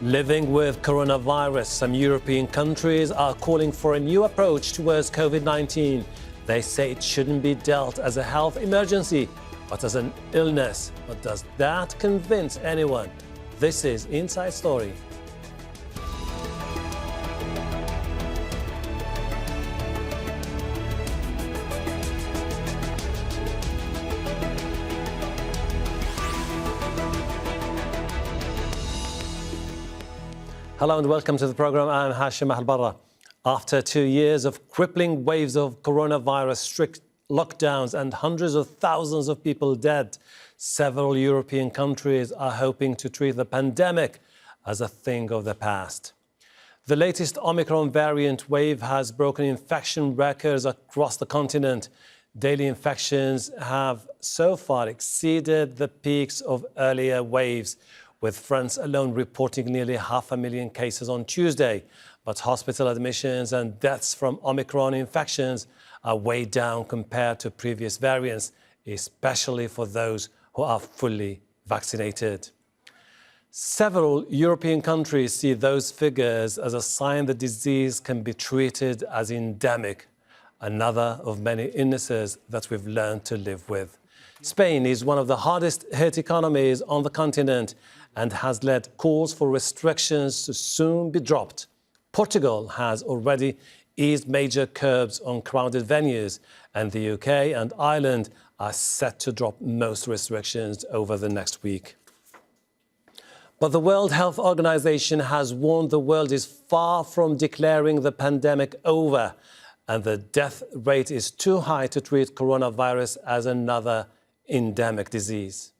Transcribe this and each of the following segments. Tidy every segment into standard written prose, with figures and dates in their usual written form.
Living with coronavirus, some European countries are calling for a new approach towards COVID-19. They say it shouldn't be dealt as a health emergency, but as an illness. But does that convince anyone? This is Inside Story. Hello and welcome to the program. I'm Hashem Ahelbarra. After 2 years of crippling waves of coronavirus, strict lockdowns and hundreds of thousands of people dead, several European countries are hoping to treat the pandemic as a thing of the past. The latest Omicron variant wave has broken infection records across the continent. Daily infections have so far exceeded the peaks of earlier waves, with France alone reporting nearly 500,000 cases on Tuesday. But hospital admissions and deaths from Omicron infections are way down compared to previous variants, especially for those who are fully vaccinated. Several European countries see those figures as a sign the disease can be treated as endemic, another of many illnesses that we've learned to live with. Spain is one of the hardest hit economies on the continent and has led calls for restrictions to soon be dropped. Portugal has already eased major curbs on crowded venues, and the UK and Ireland are set to drop most restrictions over the next week. But the World Health Organization has warned the world is far from declaring the pandemic over, and the death rate is too high to treat coronavirus as another endemic disease.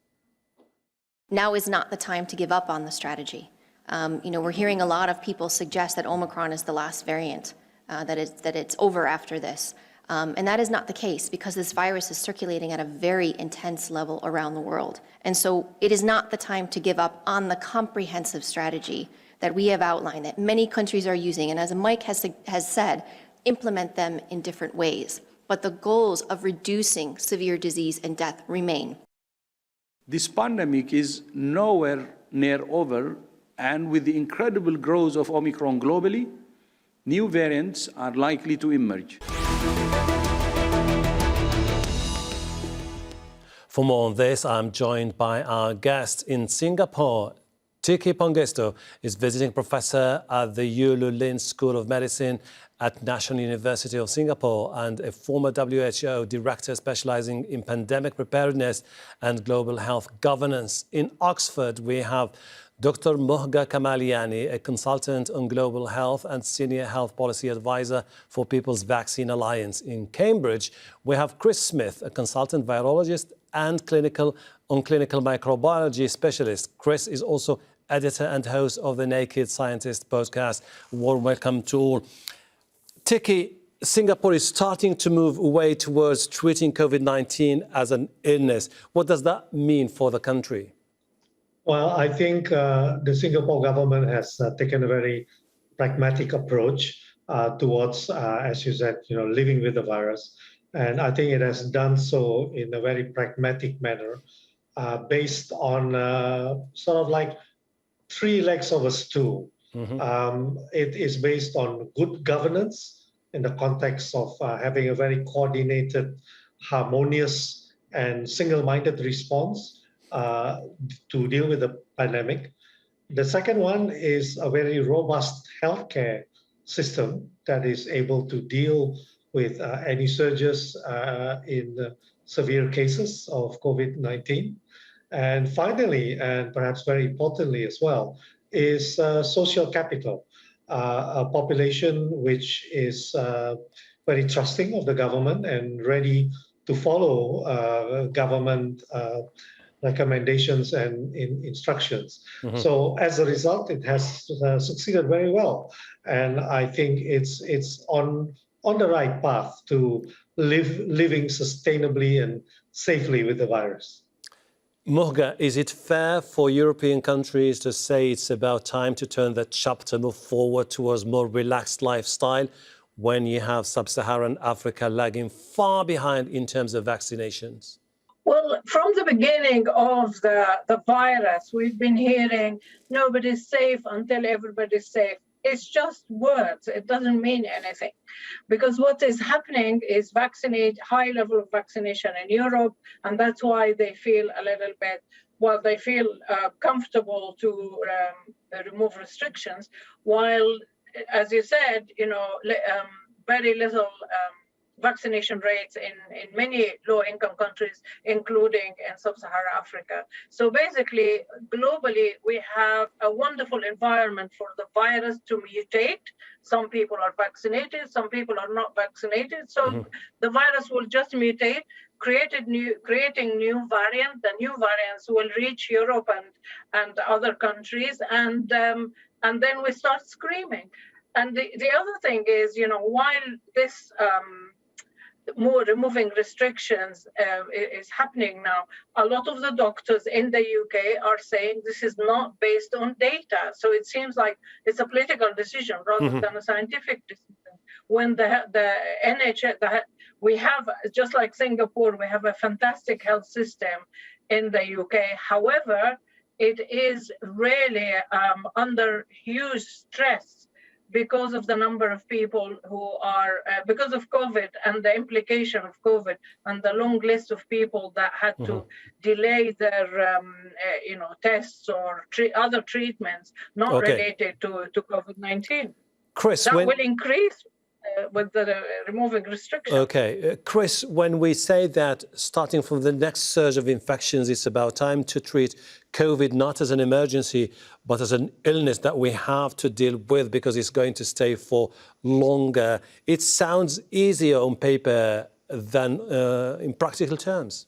Now is not the time to give up on the strategy. We're hearing a lot of people suggest that Omicron is the last variant, that it's over after this. And that is not the case, because this virus is circulating at a very intense level around the world. And so it is not the time to give up on the comprehensive strategy that we have outlined, that many countries are using. And as Mike has said, implement them in different ways. But the goals of reducing severe disease and death remain. This pandemic is nowhere near over, and with the incredible growth of Omicron globally, new variants are likely to emerge. For more on this, I'm joined by our guest in Singapore. Tikki Pangestu is visiting professor at the Ulu Lin School of Medicine at National University of Singapore and a former WHO director specializing in pandemic preparedness and global health governance. In Oxford, we have Dr. Mohga Kamal-Yanni, a consultant on global health and senior health policy advisor for People's Vaccine Alliance. In Cambridge, we have Chris Smith, a consultant virologist and clinical microbiology specialist. Chris is also editor and host of the Naked Scientist podcast. Warm welcome to all. Tikki, Singapore is starting to move away towards treating COVID-19 as an illness. What does that mean for the country? Well, I think the Singapore government has taken a very pragmatic approach towards, as you said, living with the virus. And I think it has done so in a very pragmatic manner, based on sort of like three legs of a stool. Mm-hmm. It is based on good governance in the context of having a very coordinated, harmonious, and single-minded response to deal with the pandemic. The second one is a very robust healthcare system that is able to deal with any surges in severe cases of COVID-19. And finally, and perhaps very importantly as well, is social capital, a population which is very trusting of the government and ready to follow government recommendations and instructions. Mm-hmm. So as a result, it has succeeded very well. And I think it's on the right path to living sustainably and safely with the virus. Mohga, is it fair for European countries to say it's about time to turn the chapter, move forward towards more relaxed lifestyle when you have sub-Saharan Africa lagging far behind in terms of vaccinations? Well, from the beginning of the virus, we've been hearing nobody's safe until everybody's safe. It's just words. It doesn't mean anything. Because what is happening is high level of vaccination in Europe, and that's why they feel a little bit, well, they feel comfortable to remove restrictions, while, as you said, very little vaccination rates in many low-income countries, including in sub-Saharan Africa. So basically, globally, we have a wonderful environment for the virus to mutate. Some people are vaccinated, some people are not vaccinated. So the virus will just mutate, creating new variants. The new variants will reach Europe and other countries, and then we start screaming. And the other thing is, while this more removing restrictions is happening now, a lot of the doctors in the UK are saying this is not based on data. So it seems like it's a political decision rather than a scientific decision. When the NHS, we have, just like Singapore, we have a fantastic health system in the UK. However, it is really under huge stress because of the number of people who are, because of COVID and the implication of COVID and the long list of people that had to delay their, tests or other treatments not related to COVID-19. Chris, that will increase with the removing restrictions. Okay. Chris, when we say that starting from the next surge of infections, it's about time to treat COVID not as an emergency, but as an illness that we have to deal with because it's going to stay for longer. It sounds easier on paper than in practical terms.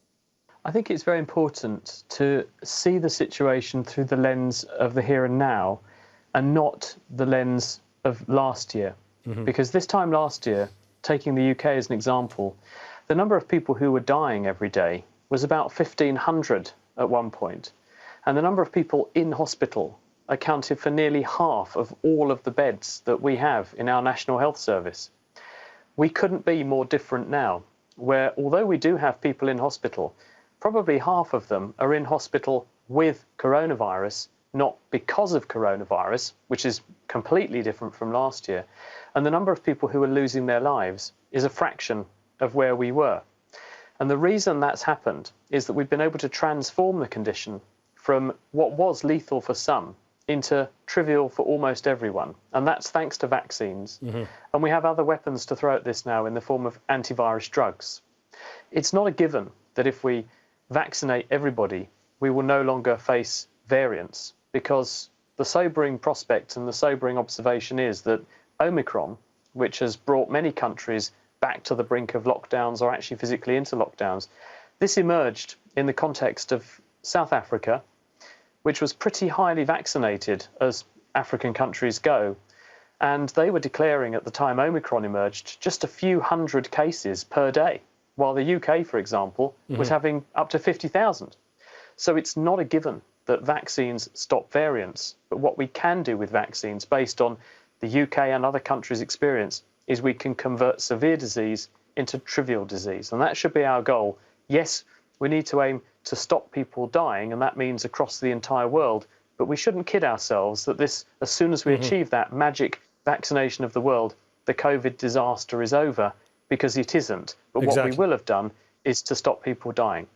I think it's very important to see the situation through the lens of the here and now and not the lens of last year. Because this time last year, taking the UK as an example, the number of people who were dying every day was about 1,500 at one point. And the number of people in hospital accounted for nearly half of all of the beds that we have in our National Health Service. We couldn't be more different now, where although we do have people in hospital, probably half of them are in hospital with coronavirus, not because of coronavirus, which is completely different from last year. And the number of people who are losing their lives is a fraction of where we were. And the reason that's happened is that we've been able to transform the condition from what was lethal for some into trivial for almost everyone. And that's thanks to vaccines. And we have other weapons to throw at this now in the form of antivirus drugs. It's not a given that if we vaccinate everybody, we will no longer face variants, because the sobering prospect and the sobering observation is that Omicron, which has brought many countries back to the brink of lockdowns or actually physically into lockdowns, this emerged in the context of South Africa, which was pretty highly vaccinated as African countries go. And they were declaring at the time Omicron emerged just a few hundred cases per day, while the UK, for example, was having up to 50,000. So it's not a given that vaccines stop variants. But what we can do with vaccines, based on the UK and other countries' experience, is we can convert severe disease into trivial disease. And that should be our goal. Yes, we need to aim to stop people dying, and that means across the entire world. But we shouldn't kid ourselves that this, as soon as we achieve that magic vaccination of the world, the COVID disaster is over, because it isn't. But what we will have done is to stop people dying.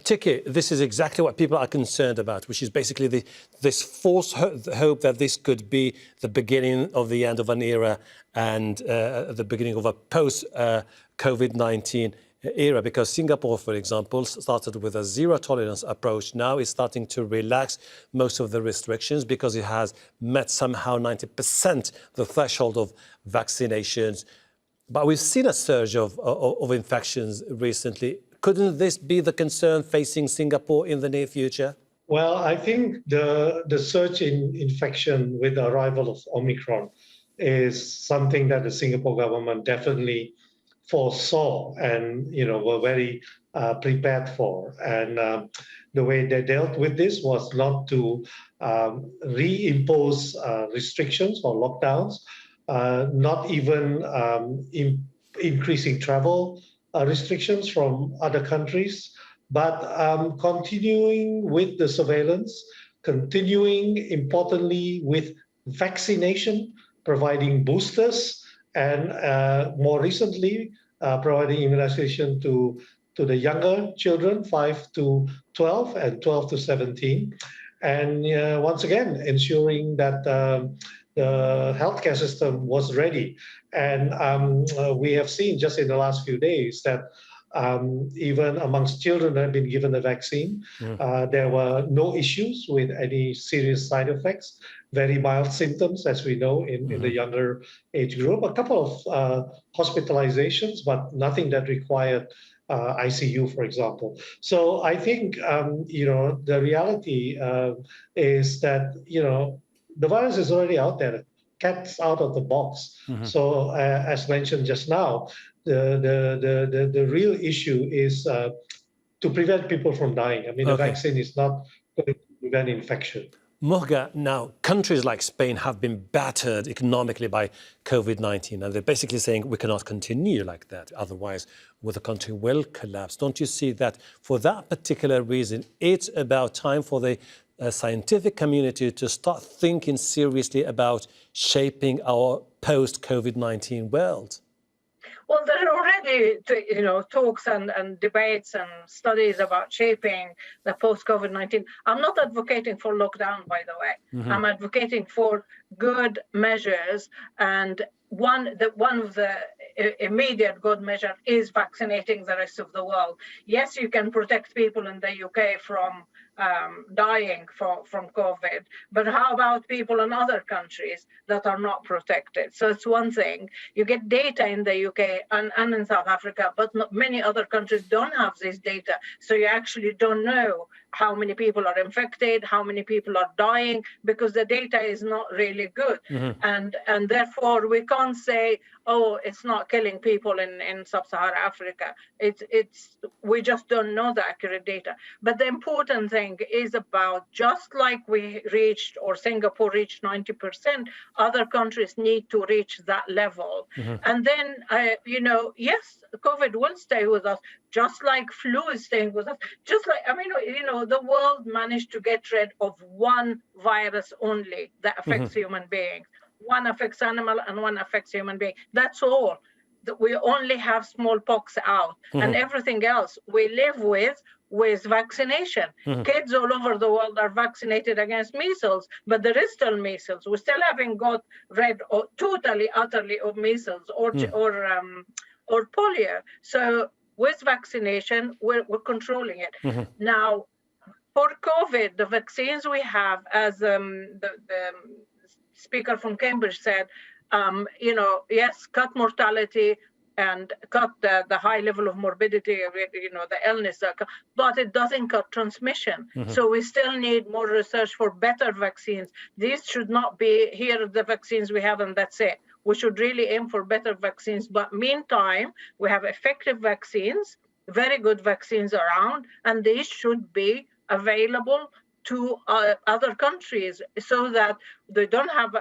Tikki, this is exactly what people are concerned about, which is basically this false hope that this could be the beginning of the end of an era and the beginning of a post-COVID-19 era, because Singapore, for example, started with a zero-tolerance approach. Now it's starting to relax most of the restrictions because it has met somehow 90% the threshold of vaccinations. But we've seen a surge of infections recently. Couldn't this be the concern facing Singapore in the near future? Well, I think the surge in infection with the arrival of Omicron is something that the Singapore government definitely foresaw and were very prepared for. And the way they dealt with this was not to reimpose restrictions or lockdowns, not even increasing travel restrictions from other countries, but continuing with the surveillance, continuing importantly with vaccination, providing boosters, and more recently, providing immunization to the younger children, 5 to 12 and 12 to 17. And once again, ensuring that the healthcare system was ready. And we have seen just in the last few days that even amongst children that have been given the vaccine, there were no issues with any serious side effects, very mild symptoms, as we know, in the younger age group. A couple of hospitalizations, but nothing that required ICU, for example. So I think, the reality is that, the virus is already out there. Cat's out of the box. So as mentioned just now, the real issue is to prevent people from dying. I mean, the vaccine is not going to prevent infection. Mohga, now, countries like Spain have been battered economically by COVID-19, and they're basically saying we cannot continue like that, otherwise the country will collapse. Don't you see that for that particular reason, it's about time for the scientific community to start thinking seriously about shaping our post-COVID-19 world? Well, there are already, talks and debates and studies about shaping the post-COVID-19. I'm not advocating for lockdown, by the way. I'm advocating for good measures, and one of the immediate good measure is vaccinating the rest of the world. Yes, you can protect people in the UK from dying from COVID, but how about people in other countries that are not protected? So it's one thing. You get data in the UK and in South Africa, but many other countries don't have this data. So you actually don't know how many people are infected, how many people are dying, because the data is not really good. And therefore we can't say, oh, it's not killing people in sub-Saharan Africa. We just don't know the accurate data. But the important thing is about, just like we reached, or Singapore reached 90%, other countries need to reach that level. And then, yes, COVID will stay with us, just like flu is staying with us. Just like, the world managed to get rid of one virus only that affects human beings. One affects animal and one affects human being. That's all. We only have smallpox out, and everything else we live with vaccination. Kids all over the world are vaccinated against measles, but there is still measles. We still haven't got rid totally, utterly of measles or polio. So with vaccination, we're controlling it. Now, for COVID, the vaccines we have, as the speaker from Cambridge said, yes, cut mortality and cut the high level of morbidity, the illness, but it doesn't cut transmission. So we still need more research for better vaccines. These should not be, here are the vaccines we have and that's it. We should really aim for better vaccines. But meantime, we have effective vaccines, very good vaccines around, and these should be available to other countries so that they don't have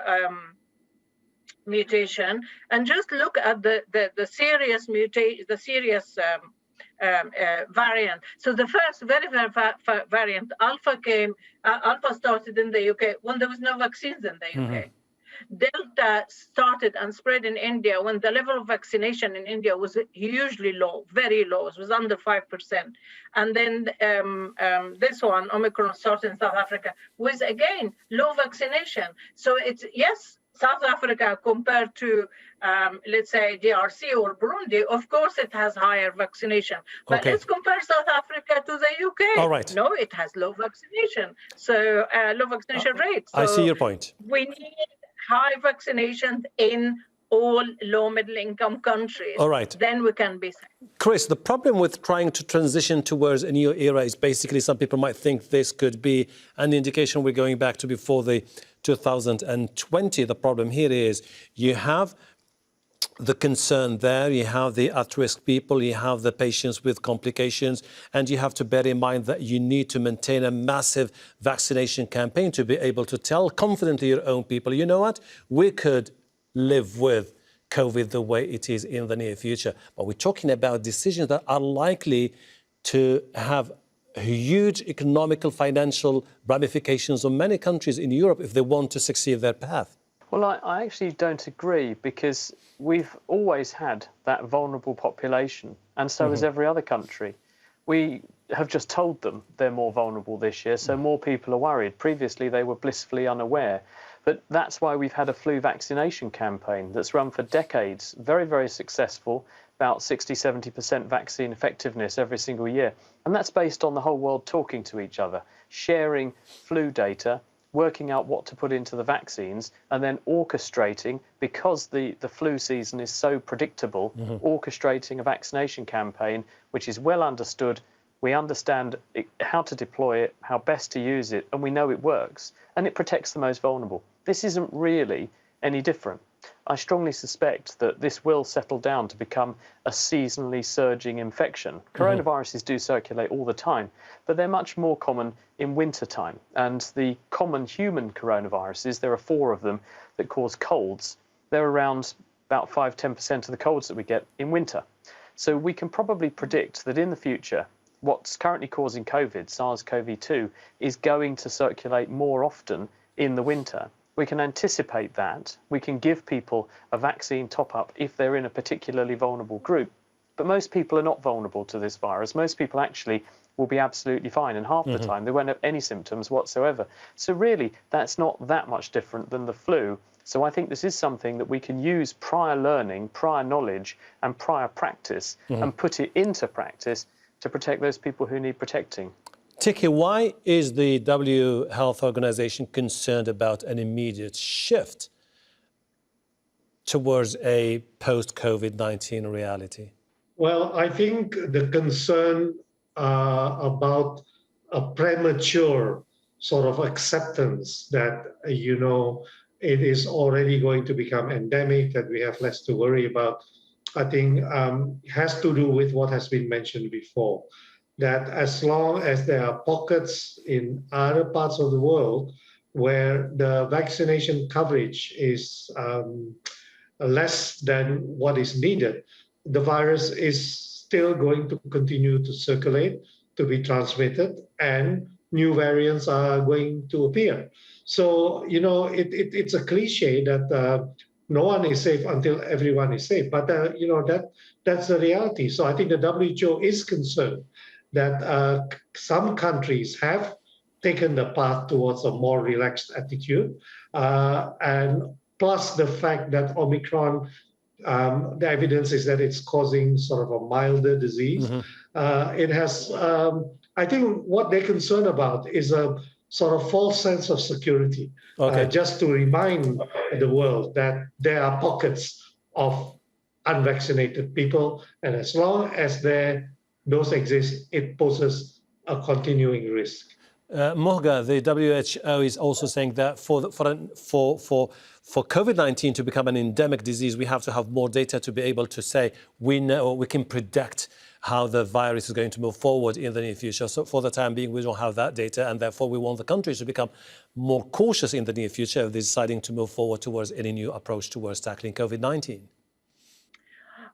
mutation. And just look at the serious mutation, the serious variant. So the first very variant, Alpha started in the UK when there was no vaccines in the UK. Delta started and spread in India when the level of vaccination in India was hugely low, very low. It was under 5%. And then this one, Omicron, started in South Africa with, again, low vaccination. So it's, yes, South Africa compared to, let's say, DRC or Burundi, of course it has higher vaccination. But let's compare South Africa to the UK. All right. No, it has low vaccination. So low vaccination rates. So I see your point. We need high vaccination in all low middle income countries. All right. Then we can be safe. Chris, the problem with trying to transition towards a new era is basically some people might think this could be an indication we're going back to before the 2020. The problem here is you have the concern there, you have the at-risk people, you have the patients with complications, and you have to bear in mind that you need to maintain a massive vaccination campaign to be able to tell confidently your own people, you know what, we could live with COVID the way it is in the near future. But we're talking about decisions that are likely to have huge economical, financial ramifications on many countries in Europe if they want to succeed their path. Well, I actually don't agree, because we've always had that vulnerable population, and so has every other country. We have just told them they're more vulnerable this year, so more people are worried. Previously, they were blissfully unaware. But that's why we've had a flu vaccination campaign that's run for decades, very, very successful, about 60–70% vaccine effectiveness every single year. And that's based on the whole world talking to each other, sharing flu data, working out what to put into the vaccines, and then orchestrating, because the flu season is so predictable, orchestrating a vaccination campaign which is well understood. We understand how to deploy it, how best to use it, and we know it works, and it protects the most vulnerable. This isn't really any different. I strongly suspect that this will settle down to become a seasonally surging infection. Coronaviruses do circulate all the time, but they're much more common in wintertime. And the common human coronaviruses, there are 4 of them that cause colds. They're around about 5–10% of the colds that we get in winter. So we can probably predict that in the future, what's currently causing COVID, SARS-CoV-2, is going to circulate more often in the winter. We can anticipate that. We can give people a vaccine top-up if they're in a particularly vulnerable group. But most people are not vulnerable to this virus. Most people actually will be absolutely fine, and half the time they won't have any symptoms whatsoever. So really, that's not that much different than the flu. So I think this is something that we can use prior learning, prior knowledge, and prior practice, and put it into practice to protect those people who need protecting. Tikki, why is the WHO Health Organization concerned about an immediate shift towards a post-COVID-19 reality? Well, I think the concern about a premature sort of acceptance that, it is already going to become endemic, that we have less to worry about, I think has to do with what has been mentioned before, that as long as there are pockets in other parts of the world where the vaccination coverage is less than what is needed, the virus is still going to continue to circulate, to be transmitted, and new variants are going to appear. So, it's a cliche that no one is safe until everyone is safe. But, that's the reality. So I think the WHO is concerned that some countries have taken the path towards a more relaxed attitude. And plus the fact that Omicron, the evidence is that it's causing sort of a milder disease. It has, I think what they're concerned about is a sort of false sense of security, just to remind the world that there are pockets of unvaccinated people, and as long as those exist, it poses a continuing risk. Mohga, the WHO is also saying that for COVID-19 to become an endemic disease, we have to have more data to be able to say we can predict how the virus is going to move forward in the near future. So for the time being, we don't have that data, and therefore we want the countries to become more cautious in the near future if they're deciding to move forward towards any new approach towards tackling COVID-19.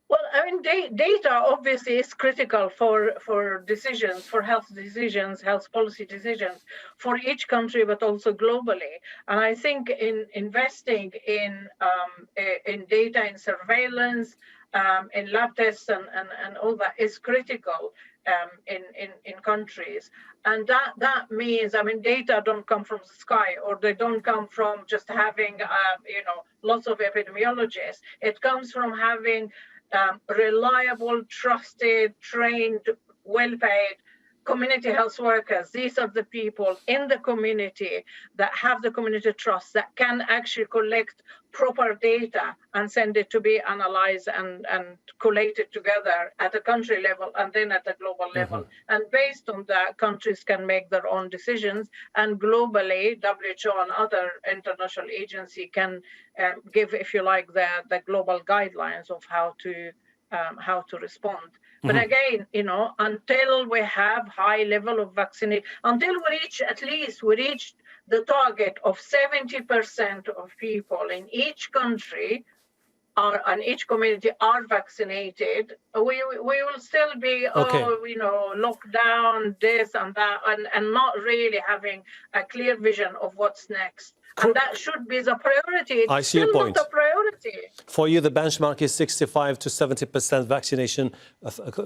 Well, I mean, data obviously is critical for decisions, for health decisions, health policy decisions for each country, but also globally. And I think in investing in data, in surveillance, in lab tests and all that is critical in countries. And that means, I mean, data don't come from the sky, or they don't come from just having, lots of epidemiologists. It comes from having reliable, trusted, trained, well-paid community health workers. These are the people in the community that have the community trust, that can actually collect proper data and send it to be analyzed and collated together at a country level and then at a global level. And based on that, countries can make their own decisions, and globally, WHO and other international agencies can give, if you like, the global guidelines of how to respond. But again, until we have high level of vaccination, until we reach the target of 70% of people in each country and each community are vaccinated, we will still be, locked down, this and that, and not really having a clear vision of what's next. And that should be the priority. It's I see your point. Not a priority. For you, the benchmark is 65 to 70% vaccination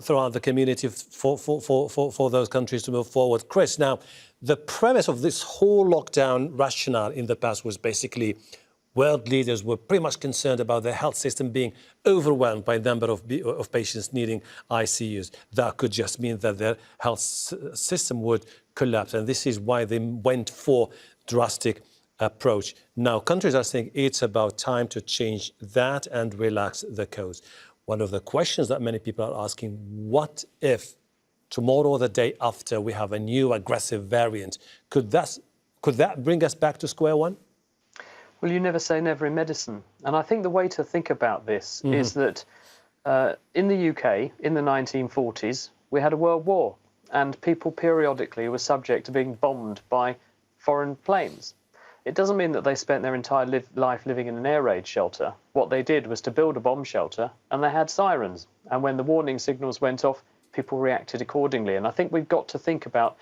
throughout the community for those countries to move forward. Chris, now, the premise of this whole lockdown rationale in the past was basically world leaders were pretty much concerned about the health system being overwhelmed by the number of patients needing ICUs. That could just mean that their health system would collapse. And this is why they went for drastic approach. Now, countries are saying it's about time to change that and relax the codes. One of the questions that many people are asking, what if tomorrow or the day after we have a new aggressive variant? Could that bring us back to square one? Well, you never say never in medicine. And I think the way to think about this is that in the UK, in the 1940s, we had a world war and people periodically were subject to being bombed by foreign planes. It doesn't mean that they spent their entire life living in an air raid shelter. What they did was to build a bomb shelter and they had sirens. And when the warning signals went off, people reacted accordingly. And I think we've got to think about,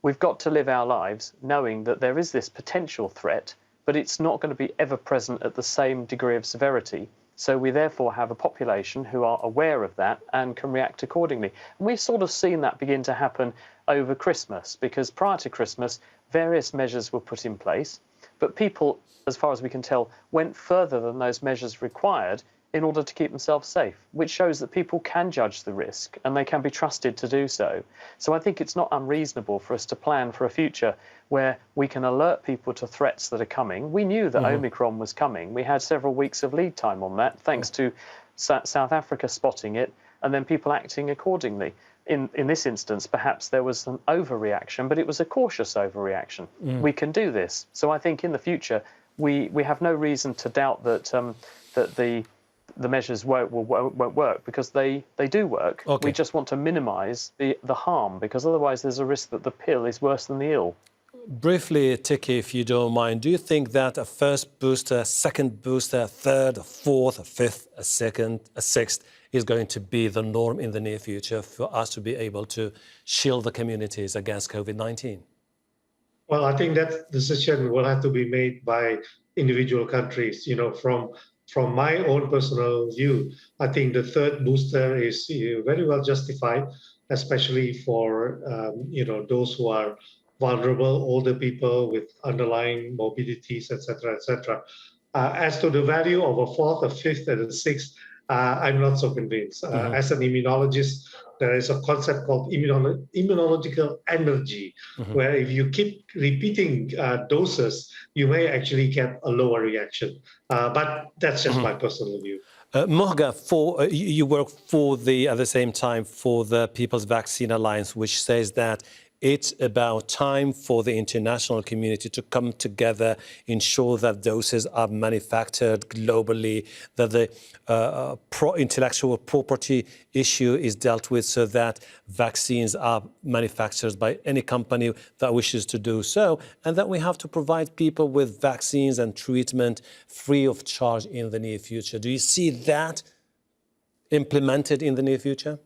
we've got to live our lives knowing that there is this potential threat, but it's not going to be ever present at the same degree of severity. So we therefore have a population who are aware of that and can react accordingly. And we've sort of seen that begin to happen over Christmas, because prior to Christmas, various measures were put in place. But people, as far as we can tell, went further than those measures required in order to keep themselves safe, which shows that people can judge the risk and they can be trusted to do so. So I think it's not unreasonable for us to plan for a future where we can alert people to threats that are coming. We knew that Omicron was coming. We had several weeks of lead time on that, thanks to South Africa spotting it and then people acting accordingly. In this instance, perhaps there was an overreaction, but it was a cautious overreaction. We can do this. So I think in the future, we have no reason to doubt that that the measures won't work, because they do work. Okay. We just want to minimise the harm, because otherwise there's a risk that the pill is worse than the ill. Briefly, Tikki, if you don't mind, do you think that a first booster, second booster, a third, a fourth, a fifth, a sixth is going to be the norm in the near future for us to be able to shield the communities against COVID-19? Well, I think that decision will have to be made by individual countries. From my own personal view, I think the third booster is very well justified, especially for those who are vulnerable, older people with underlying morbidities, etc., etc. As to the value of a fourth, a fifth, and a sixth, I'm not so convinced. As an immunologist, there is a concept called immunological energy, where if you keep repeating doses, you may actually get a lower reaction. But that's just my personal view. Mohga, you work at the same time for the People's Vaccine Alliance, which says that it's about time for the international community to come together, ensure that doses are manufactured globally, that the intellectual property issue is dealt with so that vaccines are manufactured by any company that wishes to do so, and that we have to provide people with vaccines and treatment free of charge in the near future. Do you see that implemented in the near future?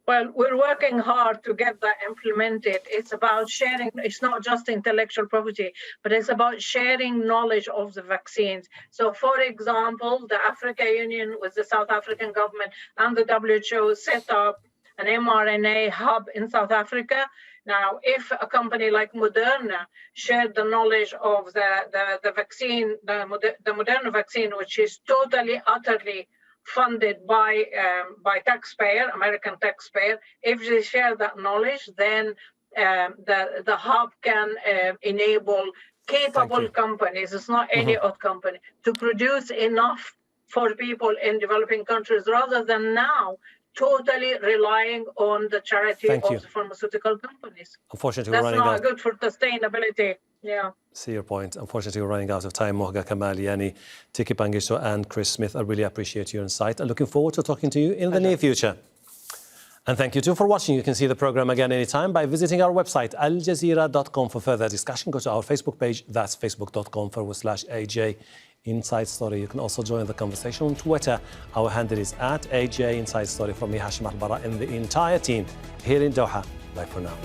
Well, we're working hard to get that implemented. It's about sharing. It's not just intellectual property, but it's about sharing knowledge of the vaccines. So, for example, the African Union with the South African government and the WHO set up an mRNA hub in South Africa. Now, if a company like Moderna shared the knowledge of the vaccine, the Moderna vaccine, which is totally, utterly funded by American taxpayer, if they share that knowledge, then the hub can enable capable companies, it's not any odd company, to produce enough for people in developing countries, rather than now totally relying on the charity of the pharmaceutical companies. Unfortunately, that's not good for sustainability. Yeah. See your point. Unfortunately, we're running out of time. Mohga Kamal-Yanni, Tikki Pangestu and Chris Smith, I really appreciate your insight and looking forward to talking to you in the near future. And thank you too for watching. You can see the program again anytime by visiting our website, aljazeera.com, for further discussion. Go to our Facebook page, that's facebook.com/AJ Inside Story. You can also join the conversation on Twitter. Our handle is @AJ Inside Story. From me, Hashem Ahelbarra, and the entire team here in Doha. Bye for now.